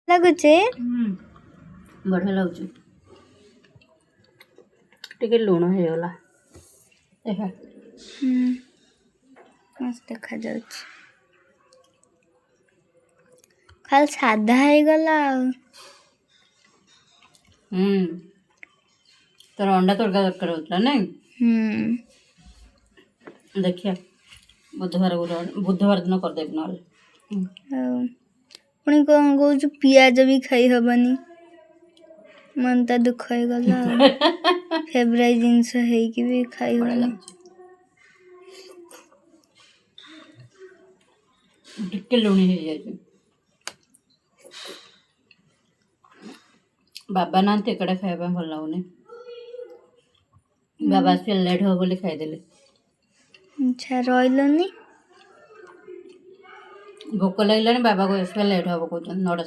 ଲାଗୁଛି ବଢ଼ିଆ ଲାଗୁଛି। ଟିକେ ଲୁଣ ହେଇଗଲା। ଦେଖା ମସ୍ତ ଦେଖାଯାଉଛି। ଖାଲି ସାଧା ହେଇଗଲା ଆଉ। ତୋର ଅଣ୍ଡା ତଡ଼କା ଦରକାର ହଉଥିଲା ନାଇଁ? ଦେଖିଆ ବୁଧବାର ଦିନ କରିଦେବି ନହେଲେ। ଆଉ ପୁଣି କ'ଣ କହୁଛୁ ପିଆଜ ବି ଖାଇ ହବନି। ମନଟା ଦୁଃଖ ହେଇଗଲା ଆଉ। ଫେବରାଇଟ୍ ଜିନିଷ ହେଇକି ବି ଖାଇ ହବନି। ଟିକେ ଲୁଣି ହେଇଯାଇଛି। ବାବା ନାହାନ୍ତି ଏକଡେ ଖାଇବା ପାଇଁ ଭଲ ଲାଗୁନି। ବାବା ଆସିଲେ ଲେଟ୍ ହବ ବୋଲି ଖାଇଦେଲି। ଆଚ୍ଛା ରହିଲନି? ଭୋକ ଲାଗିଲାଣି, ବାବା ଆସିବା ଲେଟ୍ ହବ କହୁଛନ୍ତି 9ଟା।